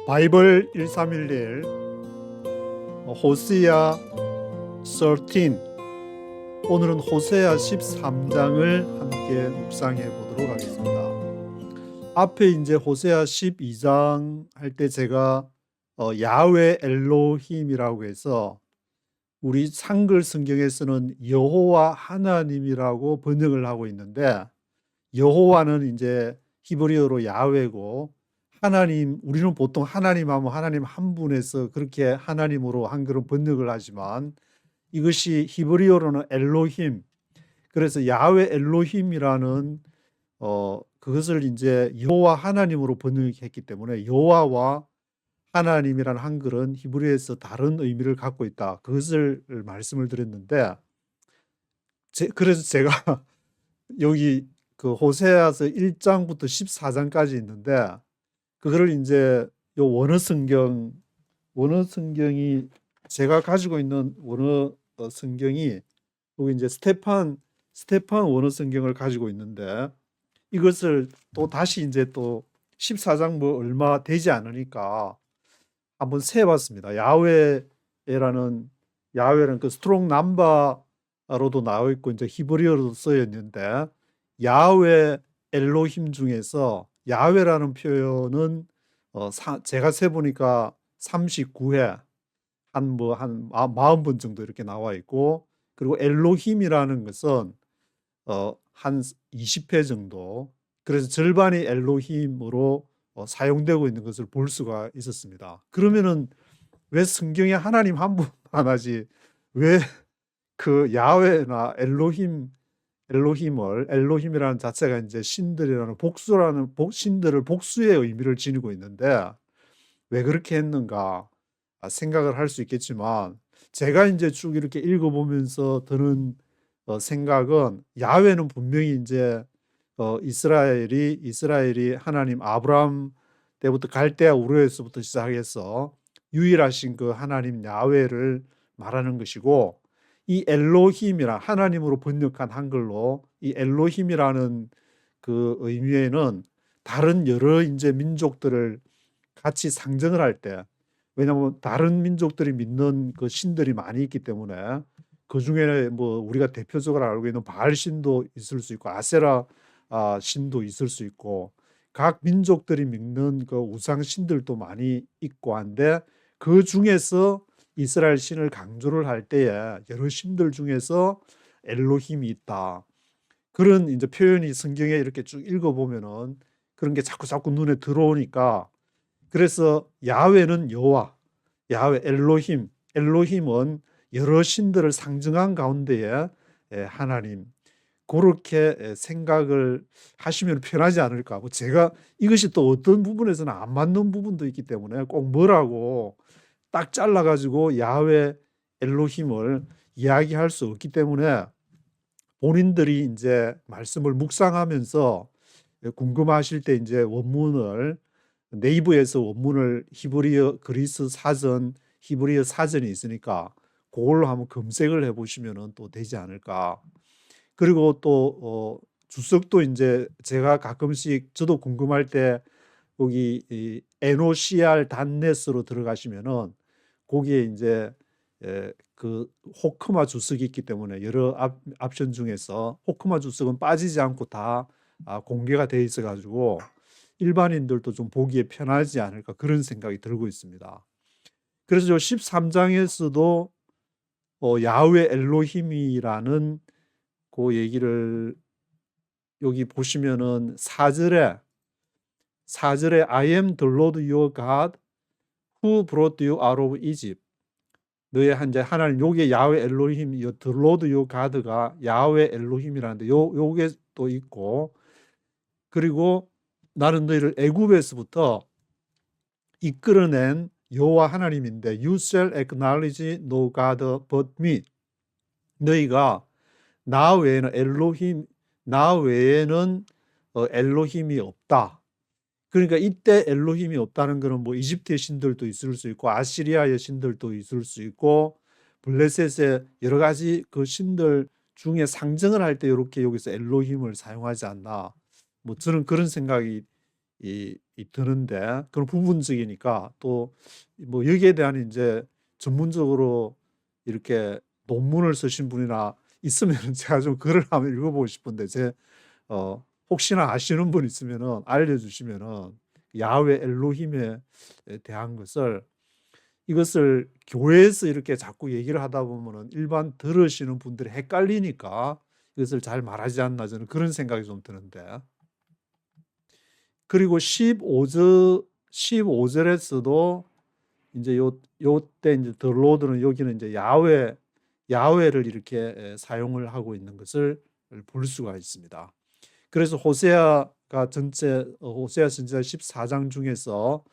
바이블 1311 호세아 13. 오늘은 호세아 13장을 함께 묵상해 보도록 하겠습니다. 앞에 이제 호세아 12장 할 때 제가 야훼 엘로힘이라고 해서 우리 한글 성경에서는 여호와 하나님이라고 번역을 하고 있는데, 여호와는 이제 히브리어로 야훼고, 하나님, 우리는 보통 하나님 하면 하나님 한 분에서 그렇게 하나님으로 한글은 번역을 하지만 이것이 히브리어로는 엘로힘, 그래서 야훼 엘로힘이라는 그것을 이제 여호와 하나님으로 번역했기 때문에 여호와와 하나님이라는 한글은 히브리어에서 다른 의미를 갖고 있다, 그것을 말씀을 드렸는데, 그래서 제가 여기 그 호세아서 1장부터 14장까지 있는데, 그거를 이제 요 원어 성경이 제가 가지고 있는 원어 성경이 여기 이제 스테판 원어 성경을 가지고 있는데, 이것을 또 다시 이제 또 14장 뭐 얼마 되지 않으니까 한번 세봤습니다. 야훼라는 그 스트롱 남바로도 나와 있고 이제 히브리어로도 쓰여 있는데, 야훼 엘로힘 중에서 야훼라는 표현은 제가 세 보니까 39회 한 40번 정도 이렇게 나와 있고, 그리고 엘로힘이라는 것은 한 20회 정도, 그래서 절반이 엘로힘으로 사용되고 있는 것을 볼 수가 있었습니다. 그러면은 왜 성경에 하나님 한 분만 하지, 왜 그 야훼나 엘로힘이라는 자체가 이제 신들이라는 신들을 복수의 의미를 지니고 있는데 왜 그렇게 했는가 생각을 할 수 있겠지만, 제가 이제 쭉 이렇게 읽어보면서 드는 생각은, 야훼는 분명히 이제 이스라엘이 하나님 아브라함 때부터 갈대아 우르에서부터 시작해서 유일하신 그 하나님 야훼를 말하는 것이고, 이 엘로힘이라 하나님으로 번역한 한글로 이 엘로힘이라는 그 의미에는 다른 여러 이제 민족들을 같이 상정을 할 때, 왜냐하면 다른 민족들이 믿는 그 신들이 많이 있기 때문에 그 중에 뭐 우리가 대표적으로 알고 있는 바알 신도 있을 수 있고 아세라 신도 있을 수 있고, 각 민족들이 믿는 그 우상 신들도 많이 있고 한데, 그 중에서 이스라엘 신을 강조를 할 때에 여러 신들 중에서 엘로힘이 있다, 그런 이제 표현이 성경에 이렇게 쭉 읽어보면은 그런 게 자꾸 눈에 들어오니까, 그래서 야훼는 여호와, 야훼 엘로힘은 여러 신들을 상징한 가운데에 하나님, 그렇게 생각을 하시면 편하지 않을까. 뭐 제가 이것이 또 어떤 부분에서는 안 맞는 부분도 있기 때문에 꼭 뭐라고 딱 잘라가지고 야훼 엘로힘을 이야기할 수 없기 때문에, 본인들이 이제 말씀을 묵상하면서 궁금하실 때 이제 원문을 네이버에서 원문을 히브리어 그리스 사전, 히브리어 사전이 있으니까 그걸로 한번 검색을 해보시면 또 되지 않을까. 그리고 또 주석도 이제 제가 가끔씩 저도 궁금할 때 거기 NOCR.net으로 들어가시면은 거기에 이제 그 호크마 주석이 있기 때문에 여러 옵션 중에서 호크마 주석은 빠지지 않고 다 공개가 돼 있어 가지고 일반인들도 좀 보기에 편하지 않을까, 그런 생각이 들고 있습니다. 그래서 13장에서도 야훼 엘로힘이라는 그 얘기를 여기 보시면은 4절에 I am the Lord your God who brought you out of Egypt. 너의 한자 하나님, 요게 야훼 엘로힘, the Lord your God가 야훼 엘로힘이라는데 요게 또 있고, 그리고 나는 너희를 애굽에서부터 이끌어낸 여호와 하나님인데 you shall acknowledge no God but me. 너희가 나 외에는 엘로힘이 없다. 그러니까 이때 엘로힘이 없다는 것은 뭐 이집트의 신들도 있을 수 있고 아시리아의 신들도 있을 수 있고 블레셋의 여러 가지 그 신들 중에 상정을 할 때 이렇게 여기서 엘로힘을 사용하지 않나, 뭐 저는 그런 생각이 드는데 그런 부분적이니까 또 뭐 여기에 대한 이제 전문적으로 이렇게 논문을 쓰신 분이나 있으면 제가 좀 글을 한번 읽어보고 싶은데 혹시나 아시는 분 있으면은 알려주시면은 야훼 엘로힘에 대한 이것을 교회에서 이렇게 자꾸 얘기를 하다 보면은 일반 들으시는 분들이 헷갈리니까 이것을 잘 말하지 않나 저는 그런 생각이 좀 드는데. 그리고 15절에서도 이제 요때 이제 더 로드는 여기는 이제 야훼를 이렇게 사용을 하고 있는 것을 볼 수가 있습니다. 그래서 호세아 전체 14장 중에서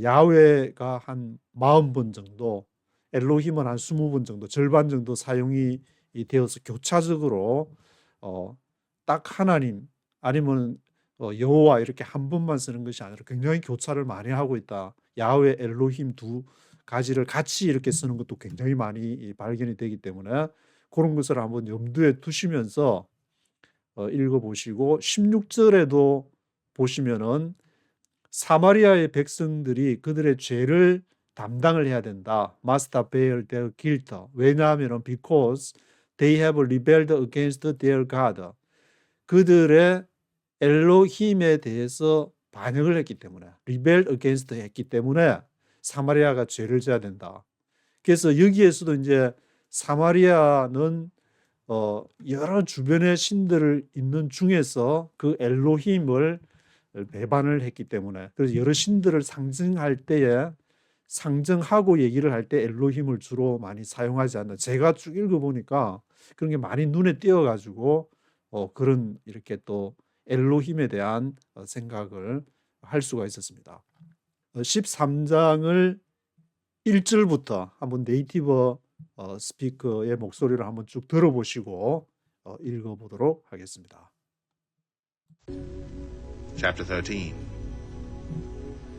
야훼가 한 40번 정도, 엘로힘은 한 20번 정도, 절반 정도 사용이 되어서 교차적으로 딱 하나님 아니면 여호와 이렇게 한 번만 쓰는 것이 아니라 굉장히 교차를 많이 하고 있다. 야훼, 엘로힘 두 가지를 같이 이렇게 쓰는 것도 굉장히 많이 발견이 되기 때문에 그런 것을 한번 염두에 두시면서 읽어보시고 16절에도 보시면은 사마리아의 백성들이 그들의 죄를 담당을 해야 된다. Must bear their guilt. 왜냐하면 because they have rebelled against their God. 그들의 엘로힘에 대해서 반역을 했기 때문에 rebel against 했기 때문에 사마리아가 죄를 져야 된다. 그래서 여기에서도 이제 사마리아는 여러 주변의 신들을 있는 중에서 그 엘로힘을 배반을 했기 때문에 그래서 여러 신들을 상정하고 얘기를 할 때 엘로힘을 주로 많이 사용하지 않나. 제가 쭉 읽어보니까 그런 게 많이 눈에 띄어가지고 그런 이렇게 또 엘로힘에 대한 생각을 할 수가 있었습니다. 13장을 1절부터 한번 네이티브 스피커의 목소리를 한번 쭉 들어보시고 읽어보도록 하겠습니다. Chapter 13.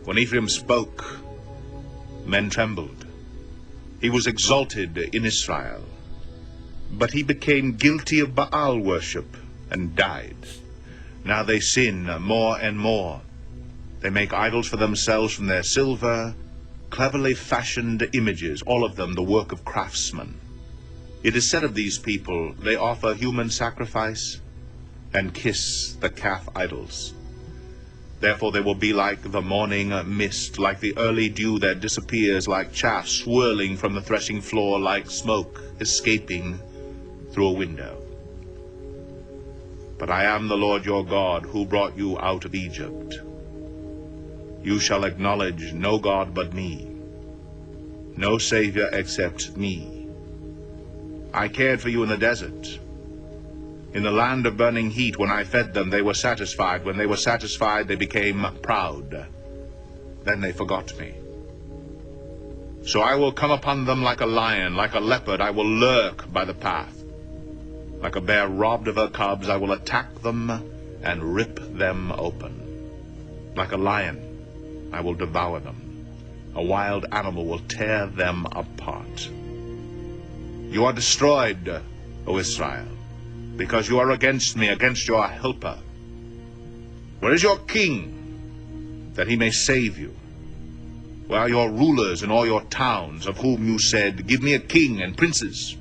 When Ephraim spoke, men trembled. He was exalted in Israel. But he became guilty of Baal worship and died. Now they sin more and more. They make idols for themselves from their silver, cleverly fashioned images, all of them the work of craftsmen. It is said of these people, they offer human sacrifice and kiss the calf idols. Therefore they will be like the morning mist, like the early dew that disappears, like chaff swirling from the threshing floor, like smoke escaping through a window. But I am the Lord your God, who brought you out of Egypt. You shall acknowledge no God but me, no Savior except me. I cared for you in the desert. In the land of burning heat, when I fed them, they were satisfied. When they were satisfied, they became proud. Then they forgot me. So I will come upon them like a lion, like a leopard. I will lurk by the path. Like a bear robbed of her cubs, I will attack them and rip them open. Like a lion, I will devour them. A wild animal will tear them apart. You are destroyed, O Israel, because you are against me, against your helper. Where is your king, that he may save you? Where are your rulers in all your towns, of whom you said, give me a king and princes?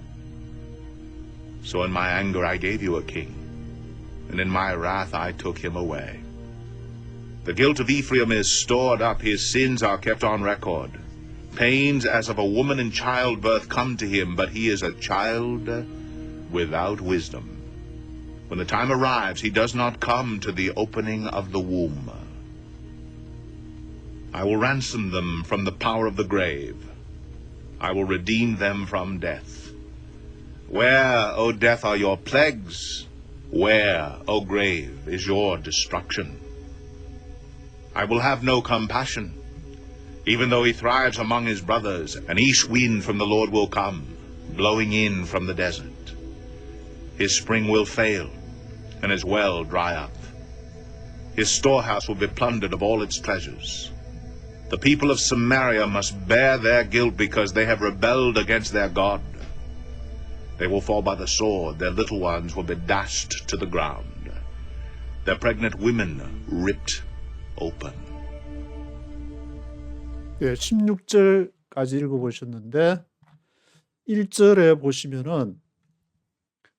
So in my anger I gave you a king, and in my wrath I took him away. The guilt of Ephraim is stored up, his sins are kept on record. Pains as of a woman in childbirth come to him, but he is a child without wisdom. When the time arrives, he does not come to the opening of the womb. I will ransom them from the power of the grave. I will redeem them from death. Where, O death, are your plagues? Where, O grave, is your destruction? I will have no compassion. Even though he thrives among his brothers, an east wind from the Lord will come, blowing in from the desert. His spring will fail, and his well dry up. His storehouse will be plundered of all its treasures. The people of Samaria must bear their guilt because they have rebelled against their God. They will fall by the sword, their little ones will be dashed to the ground, their pregnant women ripped open. 예, 16절까지 읽어보셨는데 1절에 보시면은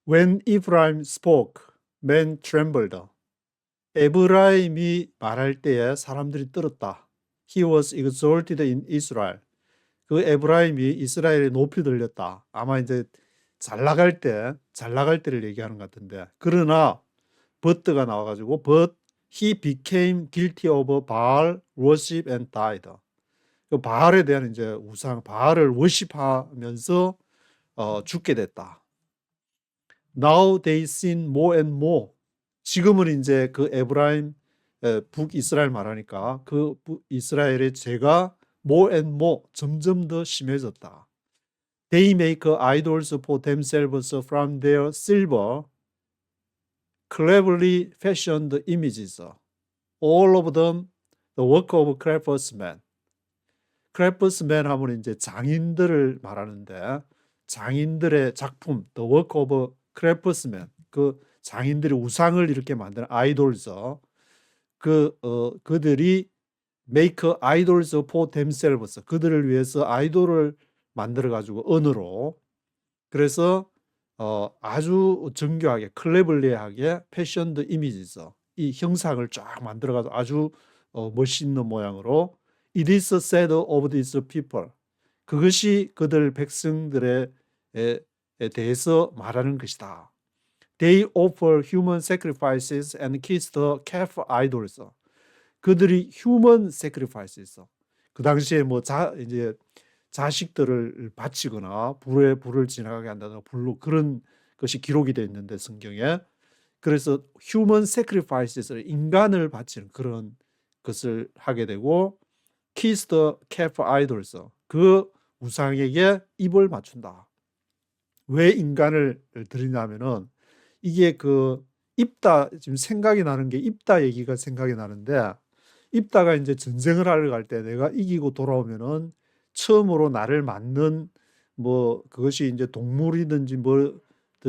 When Ephraim spoke, men trembled. 에브라임이 말할 때에 사람들이 떨었다. He was exalted in Israel. 그 에브라임이 이스라엘에 높이 들렸다. 아마 이제 잘 나갈 때를 얘기하는 것 같은데. 그러나 but가 나와가지고 but he became guilty of Baal worship and died. 그 바알에 대한 이제 우상 바알을 워십하면서 죽게 됐다. Now they sin more and more. 지금은 이제 그 에브라임 북이스라엘 말하니까 그 이스라엘의 죄가 more and more 점점 더 심해졌다. They make idols for themselves from their silver, cleverly fashioned images, all of them the work of craftsmen. craftsmen 하면 이제 장인들을 말하는데 장인들의 작품, the work of craftsmen, 그 장인들의 우상을 이렇게 만드는 idols, 그들이 make idols for themselves, 그들을 위해서 아이돌을 만들어 가지고 은으로, 그래서 아주 정교하게 cleverly하게 fashioned images, 이 형상을 쫙 만들어 가지고 아주 멋있는 모양으로 It is said of these people. 그것이 그들 백성들에 대해서 말하는 것이다. They offer human sacrifices and kiss the calf idols. 그들이 human sacrifices. 그 당시에 뭐 이제 자식들을 바치거나 불을 지나가게 한다든가 불로 그런 것이 기록이 되어 있는데 성경에. 그래서 human sacrifices를 인간을 바치는 그런 것을 하게 되고 kiss the calf idols. 그 우상에게 입을 맞춘다. 왜 인간을 드리냐면은 이게 그 입다, 지금 생각이 나는 게 입다 얘기가 생각이 나는데 입다가 이제 전쟁을 하러 갈 때 내가 이기고 돌아오면은 처음으로 나를 맞는 뭐 그것이 이제 동물이든지 뭐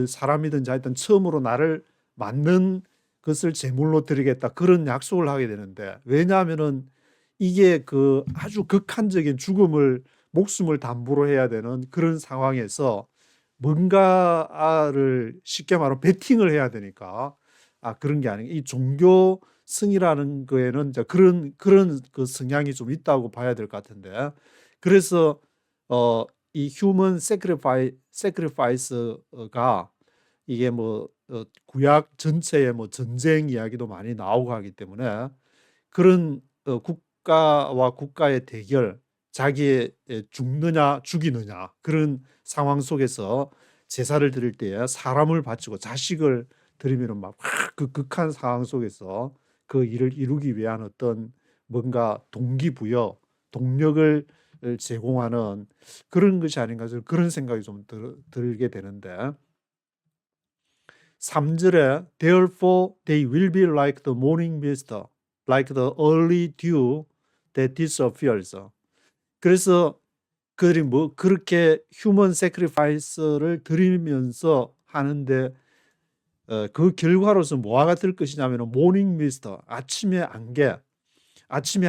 사람이든지 하여튼 처음으로 나를 맞는 것을 제물로 드리겠다 그런 약속을 하게 되는데 왜냐하면은 이게 그 아주 극한적인 목숨을 담보로 해야 되는 그런 상황에서 뭔가를 쉽게 말하면 베팅을 해야 되니까 그런 게 아니고 이 종교성이라는 거에는 이제 그런 그 성향이 좀 있다고 봐야 될 것 같은데 그래서 이 human sacrifice가 이게 뭐 구약 전체에 뭐 전쟁 이야기도 많이 나오고 하기 때문에 그런 국가와 국가의 대결, 자기의 죽느냐 죽이느냐 그런 상황 속에서 제사를 드릴 때에 사람을 바치고 자식을 드리면은 막 그 극한 상황 속에서 그 일을 이루기 위한 어떤 뭔가 동기부여, 동력을 제공하는 그런 것이 아닌가 그런 생각이 좀 들게 되는데 3절에 Therefore they will be like the morning mist, like the early dew that disappears. 그래서 그들이 뭐 그렇게 휴먼 세크리파이스를 드리면서 하는데 그 결과로서 뭐가 같을 것이냐면 모닝 미스트, 아침의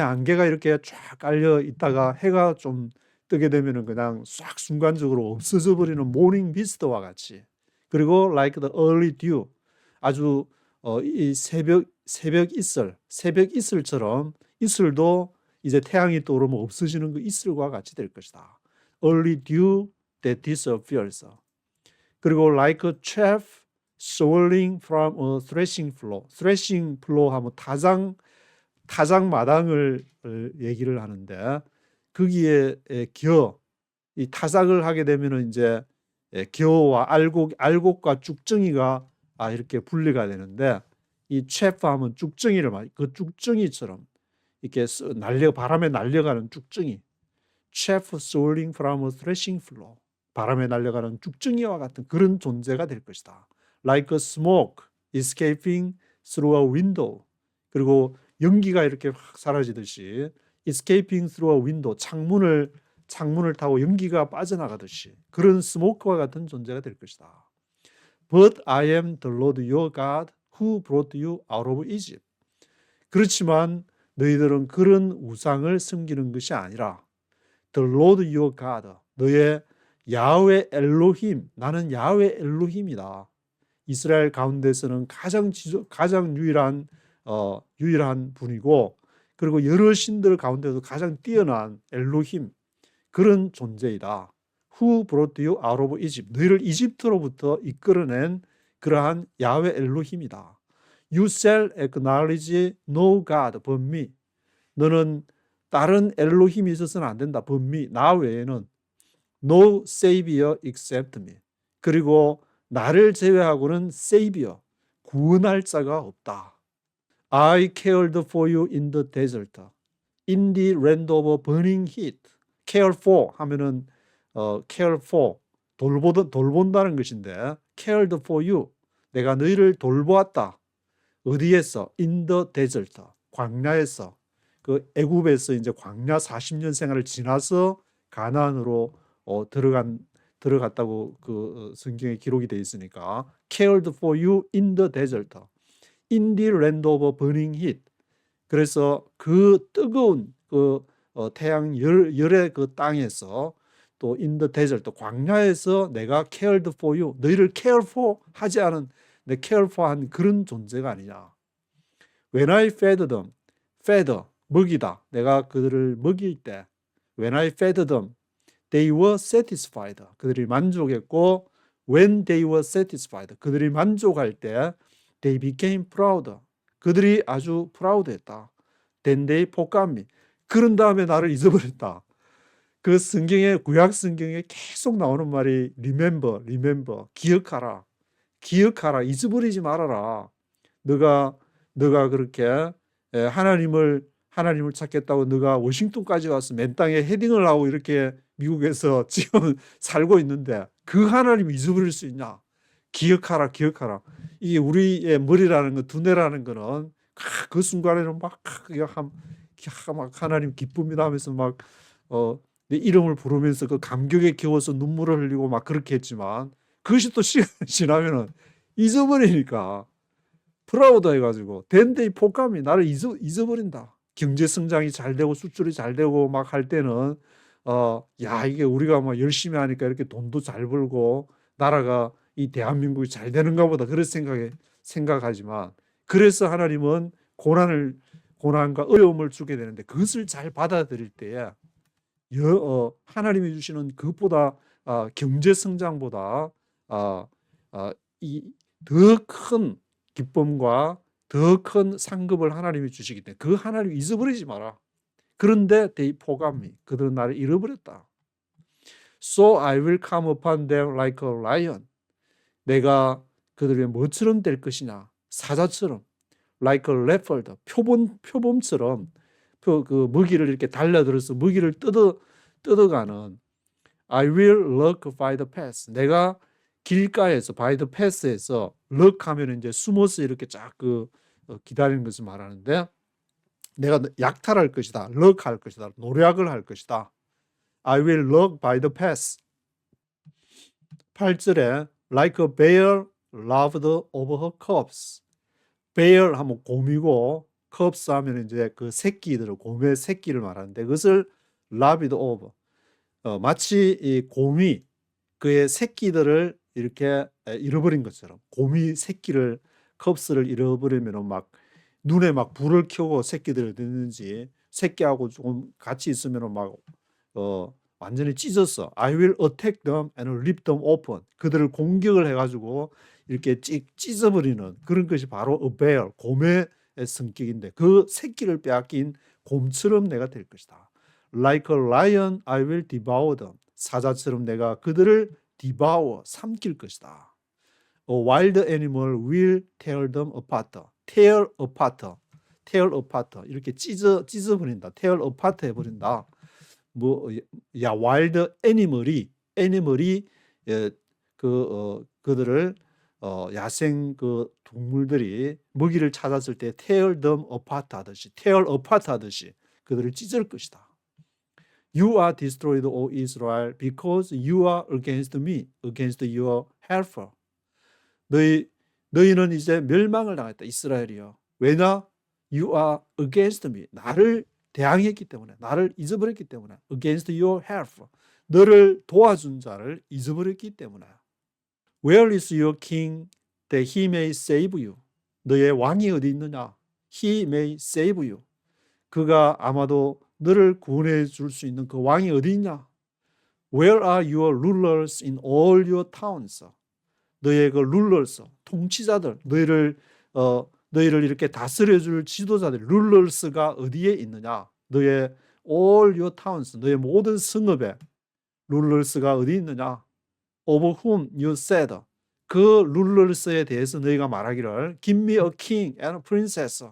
안개가 이렇게 쫙 깔려 있다가 해가 좀 뜨게 되면은 그냥 싹 순간적으로 없어져 버리는 모닝 미스트와 같이, 그리고 like the early dew, 아주 이 새벽 이슬처럼 이슬도 이제 태양이 떠오르면 없어지는 그 이슬과 같이 될 것이다. Early dew that disappears. 그리고 like a chaff swirling from a threshing floor. threshing floor 하면 타작 마당을 얘기를 하는데 거기에 이 타작을 하게 되면은 이제 겨와 알곡과 쭉정이가 이렇게 분리가 되는데 이 chaff 하면 쭉정이를 말, 그 쭉정이처럼 이렇게 바람에 날려가는 쭉정이, chaff swirling from a threshing floor, 바람에 날려가는 쭉정이와 같은 그런 존재가 될 것이다. Like a smoke escaping through a window. 그리고 연기가 이렇게 확 사라지듯이 escaping through a window, 창문을 타고 연기가 빠져나가듯이 그런 스모크와 같은 존재가 될 것이다. But I am the Lord your God who brought you out of Egypt. 그렇지만 너희들은 그런 우상을 섬기는 것이 아니라 The Lord your God, 너의 야훼 엘로힘, 나는 야훼 엘로힘이다. 이스라엘 가운데서는 가장 유일한 분이고, 그리고 여러 신들 가운데도 가장 뛰어난 엘로힘, 그런 존재이다. Who brought you out of Egypt, 너희를 이집트로부터 이끌어낸 그러한 야훼 엘로힘이다. You shall acknowledge no God but me, 너는 다른 엘로힘이 있어서는 안 된다. but me, 나 외에는 no savior except me, 그리고 나를 제외하고는 savior, 구원할 자가 없다. I cared for you in the desert, in the land of burning heat. care for 하면은 care for, 돌본다는 것인데, cared for you, 내가 너희를 돌보았다. 어디에서? in the desert, 광야에서. 그 애굽에서 이제 광야 40년 생활을 지나서 가나안으로 들어갔다고 그 성경에 기록이 되어 있으니까 cared for you in the desert, in the land of burning heat. 그래서 그 뜨거운 그 태양 열의 그 땅에서, 또 in the desert, 광야에서 내가 cared for you, 너희를 care for 하지 않은, 내 care for 한 그런 존재가 아니냐. When I fed them, fed, 먹이다, 내가 그들을 먹일 때, when I fed them, they were satisfied, 그들이 만족했고, when they were satisfied, 그들이 만족할 때, they became proud, 그들이 아주 proud했다. then they forgot me, 그런 다음에 나를 잊어버렸다. 그 성경에, 구약 성경에 계속 나오는 말이 remember, 기억하라, 잊어버리지 말아라. 너가 그렇게 하나님을 찾겠다고 너가 워싱턴까지 와서 맨 땅에 헤딩을 하고 이렇게 미국에서 지금 살고 있는데 그 하나님을 잊어버릴 수 있냐? 기억하라. 이게 우리의 머리라는 거, 두뇌라는 거는 그 순간에는 막 하나님 기쁩니다 하면서 막 내 이름을 부르면서 그 감격에 겨워서 눈물을 흘리고 막 그렇게 했지만, 그것이 또 시간이 지나면은 잊어버리니까 프라우드 해가지고 댄데이 폭감이 나를 잊어버린다. 경제 성장이 잘 되고 수출이 잘 되고 막 할 때는 야, 이게 우리가 막 열심히 하니까 이렇게 돈도 잘 벌고 나라가, 이 대한민국이 잘 되는가 보다, 그런 생각하지만, 그래서 하나님은 고난과 어려움을 주게 되는데, 그것을 잘 받아들일 때에 하나님이 주시는 그것보다 경제 성장보다 이 더 큰 기쁨과 더 큰 상급을 하나님이 주시기 때문에 그 하나님 잊어버리지 마라. 그런데 they forgot me, 그들은 나를 잃어버렸다. So I will come upon them like a lion, 내가 그들의 뭐처럼 될 것이냐? 사자처럼. like a leopard, 표범처럼 그 먹이를 이렇게 달려들어서 먹이를 뜯어가는. I will lurk by the path, 내가 길가에서 by the path에서, lurk 하면 이제 숨어서 이렇게 쫙 기다리는 것을 말하는데, 내가 약탈할 것이다, lurk 할 것이다, 노략을 할 것이다. I will lurk by the path. 8절에 like a bear loved over her cubs. bear 하면 곰이고, cubs 하면 이제 그 새끼들을, 곰의 새끼를 말하는데, 그것을 loved over, 마치 이 곰이 그의 새끼들을 이렇게 잃어버린 것처럼, 곰이 새끼를, cubs를 잃어버리면 막 눈에 막 불을 켜고 새끼들을 듣는지, 새끼하고 조금 같이 있으면 막 완전히 찢었어. I will attack them and rip them open. 그들을 공격을 해가지고 이렇게 찢어버리는 그런 것이 바로 a bear, 곰의 성격인데, 그 새끼를 빼앗긴 곰처럼 내가 될 것이다. Like a lion, I will devour them. 사자처럼 내가 그들을 devour, 삼킬 것이다. A wild animal will tear them apart. tear apart. 이렇게 찢어버린다. tear apart 해버린다. wild animal이 그들을 야생 그 동물들이 먹이를 찾았을 때 tear them apart 하듯이 그들을 찢을 것이다. You are destroyed, O Israel, because you are against me, against your helper. 너희는 이제 멸망을 당했다, 이스라엘이여. 왜냐? You are against me. 나를 대항했기 때문에, 나를 잊어버렸기 때문에. Against your help. 너를 도와준 자를 잊어버렸기 때문에. Where is your king that he may save you? 너의 왕이 어디 있느냐? He may save you. 그가 아마도 너를 구원해 줄 수 있는 그 왕이 어디 있냐? Where are your rulers in all your towns? 너의 그 rulers, 통치자들, 너희를 이렇게 다스려 줄 지도자들, rulers가 어디에 있느냐? 너의 all your towns, 너의 모든 성읍에 rulers가 어디 있느냐? Of whom you said. 그 rulers에 대해서 너희가 말하기를 Give me a king and a princess.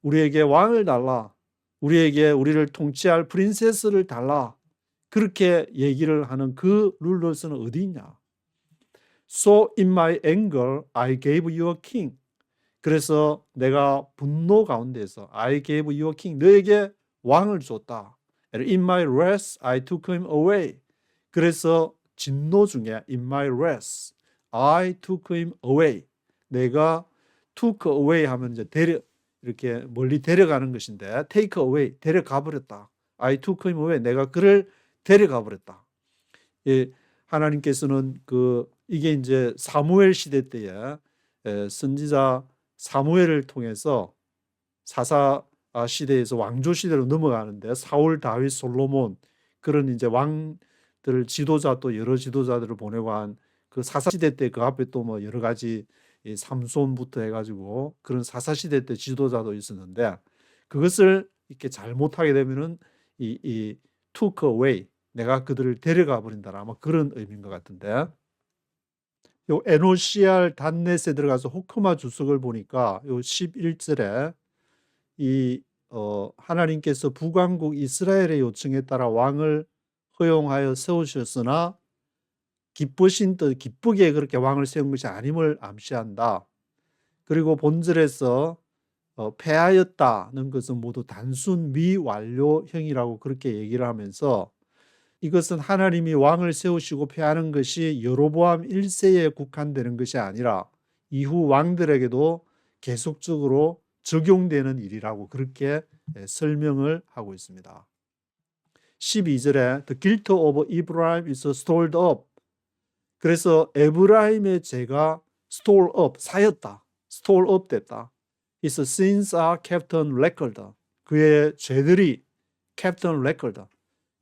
우리에게 왕을 달라. 우리를 통치할 프린세스를 달라. 그렇게 얘기를 하는 그 rulers는 어디 있냐? So in my anger I gave you a king. 그래서 내가 분노 가운데서 I gave you a king. 너에게 왕을 줬다. And in my wrath I took him away. 그래서 진노 중에 in my wrath I took him away. 내가 took away 하면 이제 이렇게 멀리 데려가는 것인데 take away 데려가 버렸다. I took him away. 내가 그를 데려가 버렸다. 예, 하나님께서는 이게 이제 사무엘 시대 때에 선지자 사무엘을 통해서 사사 시대에서 왕조 시대로 넘어가는데 사울, 다윗, 솔로몬 그런 이제 왕들 지도자 또 여러 지도자들을 보내고 한 그 사사 시대 때 그 앞에 또 뭐 여러 가지 삼손부터 해가지고 그런 사사 시대 때 지도자도 있었는데 그것을 이렇게 잘못하게 되면은 이 took away 내가 그들을 데려가 버린다 아마 그런 의미인 것 같은데 요 에노시알 단넷에 들어가서 호크마 주석을 보니까 요 11절에 하나님께서 북왕국 이스라엘의 요청에 따라 왕을 허용하여 세우셨으나 기쁘신 뜻 기쁘게 그렇게 왕을 세운 것이 아님을 암시한다. 그리고 본절에서 패하였다는 것은 모두 단순 미완료형이라고 그렇게 얘기를 하면서 이것은 하나님이 왕을 세우시고 패하는 것이 여로보암 1세에 국한되는 것이 아니라 이후 왕들에게도 계속적으로 적용되는 일이라고 그렇게 설명을 하고 있습니다. 12절에 The guilt of Abraham is stored up. 그래서 에브라임의 죄가 store up, 쌓였다. store up 됐다. His sins are kept on record. 그의 죄들이 kept on record.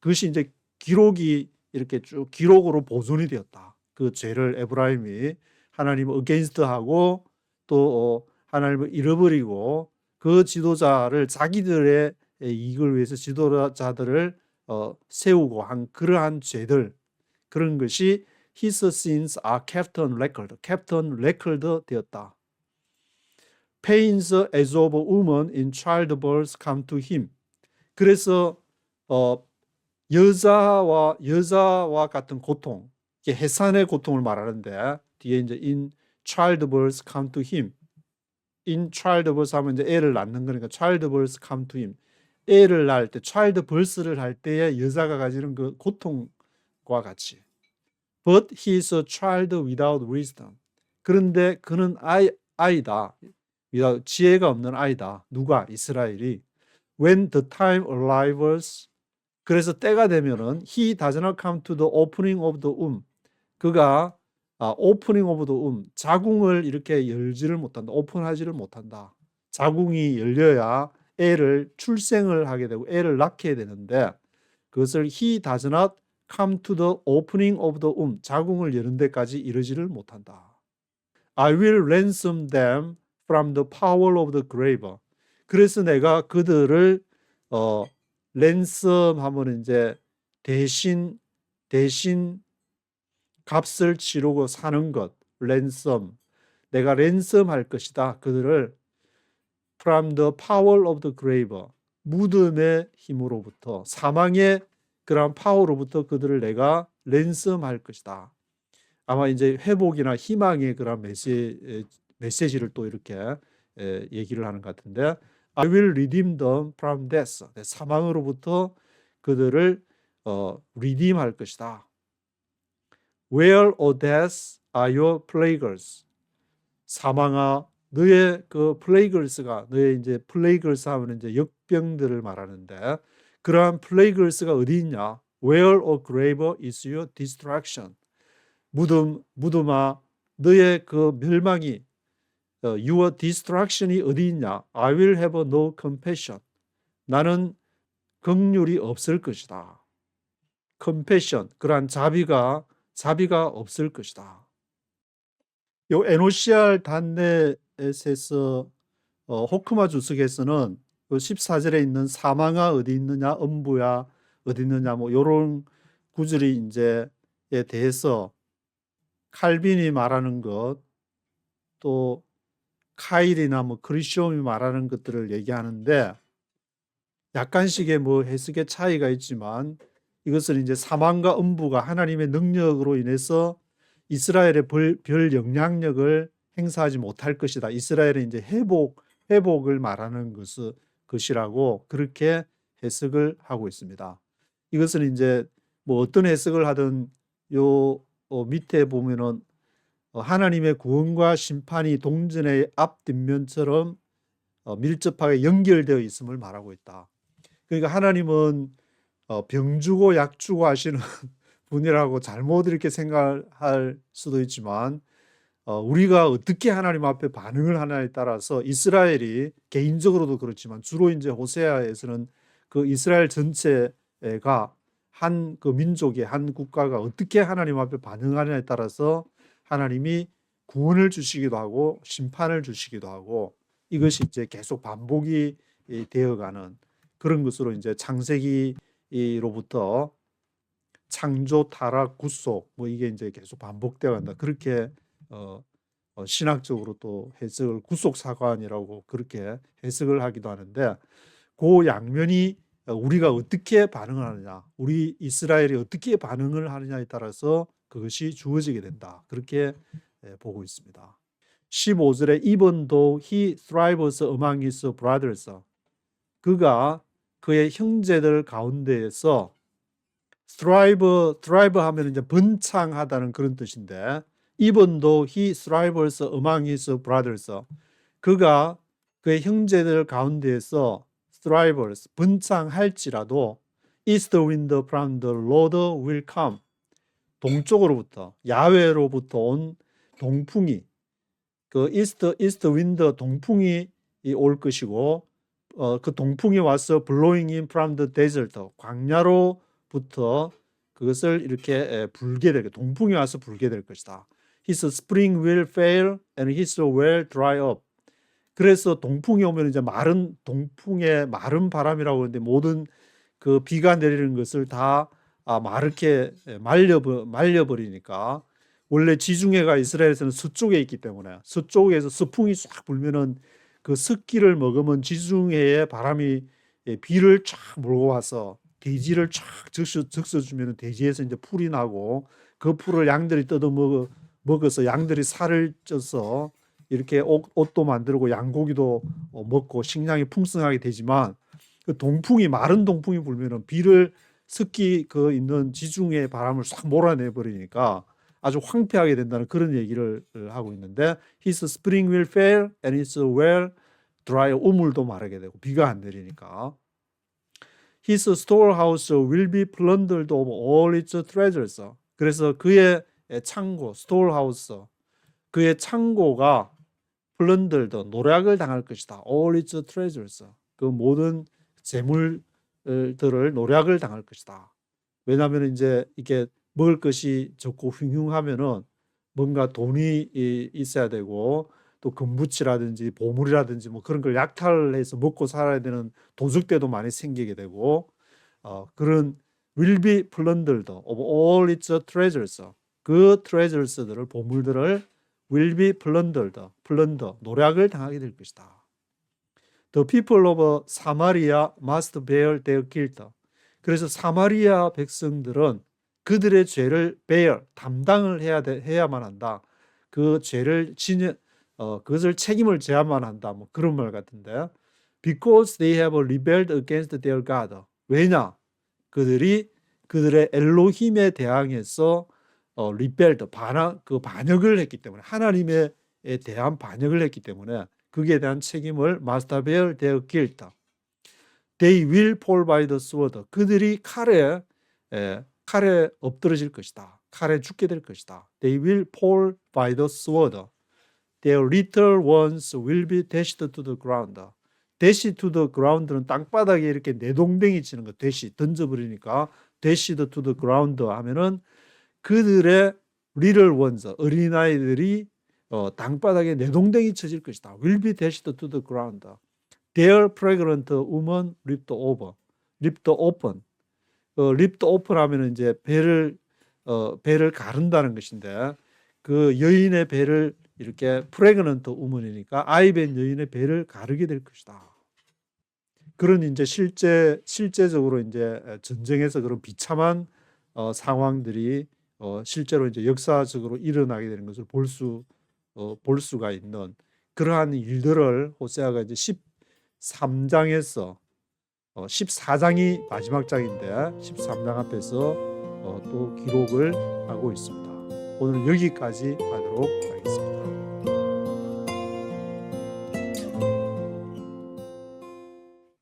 그것이 이제 기록이 이렇게 쭉 기록으로 보존이 되었다. 그 죄를 에브라임이 하나님을 against하고 또 하나님을 잃어버리고 그 지도자를 자기들의 이익을 위해서 지도자들을 세우고 한 그러한 죄들 그런 것이 His sins are kept on record. kept on record 되었다. Pains as of a woman in childbirth come to him. 그래서 여자와 같은 고통, 이게 해산의 고통을 말하는데 뒤에 이제 in childbirth come to him. in childbirth 하면 이제 애를 낳는 거니까 childbirth come to him. 애를 낳을 때 childbirth를 할 때에 여자가 가지는 그 고통과 같이. But he is a child without wisdom. 그런데 그는 아이다. 지혜가 없는 아이다. 누가? 이스라엘이. When the time arrives. 그래서 때가 되면은 he does not come to the opening of the womb. 그가 opening of the womb. 자궁을 이렇게 열지를 못한다. 오픈하지를 못한다. 자궁이 열려야 애를 출생을 하게 되고 애를 낳게 되는데 그것을 he does not come to the opening of the womb. 자궁을 여는 데까지 이르지를 못한다. I will ransom them from the power of the grave. 그래서 내가 그들을 ransom 하면 이제 대신 값을 치르고 사는 것. ransom. 내가 ransom 할 것이다. 그들을 from the power of the grave. 무덤의 힘으로부터 사망의 그런 파워로부터 그들을 내가 랜섬할 것이다. 아마 이제 회복이나 희망의 그런 메시지를 또 이렇게 얘기를 하는 것 같은데 I will redeem them from death. 사망으로부터 그들을 redeem할 것이다. Where, O death, are your plagues? 사망아, 너의 그 플레이글스가 너의 이제 플레이글스 하면 이제 역병들을 말하는데 그러한 플레이글스가 어디 있냐? Where or graver is your destruction? 무덤아 너의 그 멸망이 your destruction이 어디 있냐? I will have no compassion. 나는 긍휼이 없을 것이다. compassion 그러한 자비가 없을 것이다. 요 에노시알 단넷에서 호크마 주석에서는 14절에 있는 사망아 어디 있느냐, 음부야 어디 있느냐, 뭐 요런 구절이 이제에 대해서 칼빈이 말하는 것, 또 카일이나 뭐 크리시옴이 말하는 것들을 얘기하는데 약간씩의 뭐 해석의 차이가 있지만 이것은 이제 사망과 음부가 하나님의 능력으로 인해서 이스라엘의 별 영향력을 행사하지 못할 것이다. 이스라엘의 이제 회복을 말하는 것이라고 그렇게 해석을 하고 있습니다. 이것은 이제 뭐 어떤 해석을 하든 요 밑에 보면은 하나님의 구원과 심판이 동전의 앞뒷면처럼 밀접하게 연결되어 있음을 말하고 있다. 그러니까 하나님은 병주고 약주고 하시는 분이라고 잘못 이렇게 생각할 수도 있지만 우리가 어떻게 하나님 앞에 반응을 하냐에 따라서 이스라엘이 개인적으로도 그렇지만 주로 이제 호세아에서는 그 이스라엘 전체가 한 그 민족의 한 국가가 어떻게 하나님 앞에 반응하냐에 따라서 하나님이 구원을 주시기도 하고 심판을 주시기도 하고 이것이 이제 계속 반복이 되어가는 그런 것으로 이제 창세기로부터 창조, 타락, 구속 뭐 이게 이제 계속 반복되어 간다. 그렇게 신학적으로 또 해석을 구속사관이라고 그렇게 해석을 하기도 하는데 그 양면이 우리가 어떻게 반응을 하느냐, 우리 이스라엘이 어떻게 반응을 하느냐에 따라서 그것이 주어지게 된다. 그렇게 보고 있습니다. 15절에 even though he thrives among his brothers 그가 그의 형제들 가운데에서 thrive 하면 이제 번창하다는 그런 뜻인데 even though he thrives among his brothers 그가 그의 형제들 가운데에서 thrives 번창할지라도 east wind from the Lord will come 동쪽으로부터 야훼로부터 온 동풍이 그 east wind 동풍이 올 것이고 그 동풍이 와서 blowing in from the desert 광야로부터 그것을 이렇게 불게 될 동풍이 와서 불게 될 것이다. His spring will fail and his well dry up. 그래서 동풍이 오면 이제 마른 동풍의 마른 바람이라고 하는데 모든 그 비가 내리는 것을 다 마르게 말려버리니까 원래 지중해가 이스라엘에서는 서쪽에 있기 때문에 서쪽에서 서풍이 쫙 불면은 그 습기를 머금은 지중해의 바람이 비를 쫙 몰고 와서 대지를 쫙 적셔주면 대지에서 이제 풀이 나고 그 풀을 양들이 뜯어 먹어서 양들이 살을 쪄서 이렇게 옷도 만들고 양고기도 먹고 식량이 풍성하게 되지만 그 동풍이 마른 동풍이 불면은 비를 습기 그 있는 지중해 바람을 싹 몰아내 버리니까 아주 황폐하게 된다는 그런 얘기를 하고 있는데 his spring will fail and his well dry 우물도 마르게 되고 비가 안 내리니까 his storehouse will be plundered of all its treasures 그래서 그의 창고 storehouse 그의 창고가 plundered 노략을 당할 것이다 all its treasures 그 모든 재물들을 노략을 당할 것이다. 왜냐하면 이제 이게 먹을 것이 적고 흉흉하면은 뭔가 돈이 있어야 되고 또 금붙이라든지 보물이라든지 뭐 그런 걸 약탈해서 먹고 살아야 되는 도적대도 많이 생기게 되고 그런 will be plundered of all its treasures 그 treasures들을 보물들을 will be plundered plunder 노략을 당하게 될 것이다. The people of Samaria must bear their guilt. 그래서 사마리아 백성들은 그들의 죄를 bear, 담당을 해야만 한다. 그 죄를 그것을 책임을 져야만 한다. 뭐 그런 말 같은데. Because they have rebelled against their God. 왜냐? 그들이 그들의 엘로힘에 대항해서 rebelled, 반역을 했기 때문에 하나님의 대한 반역을 했기 때문에 거기에 대한 책임을 must bear their guilt. They will fall by the sword. 그들이 칼에 엎드러질 것이다. 칼에 죽게 될 것이다. They will fall by the sword. Their little ones will be dashed to the ground. dash to the ground는 땅바닥에 이렇게 내동댕이 치는 거. dash 던져버리니까 dashed to the ground 하면은 그들의 little ones 어린아이들이 땅바닥에 내동댕이 쳐질 것이다. will be dashed to the ground. Their pregnant woman ripped over. ripped open. ripped open 하면은 이제 배를 가른다는 것인데 그 여인의 배를 이렇게 pregnant woman이니까 아이벤 여인의 배를 가르게 될 것이다. 그런 이제 실제적으로 이제 전쟁에서 그런 비참한 상황들이 실제로 이제 역사적으로 일어나게 되는 것을 볼 수가 있는 그러한 일들을 호세아가 이제 13장에서 14장이 마지막 장인데 13장 앞에서 또 기록을 하고 있습니다. 오늘 여기까지 하도록 하겠습니다.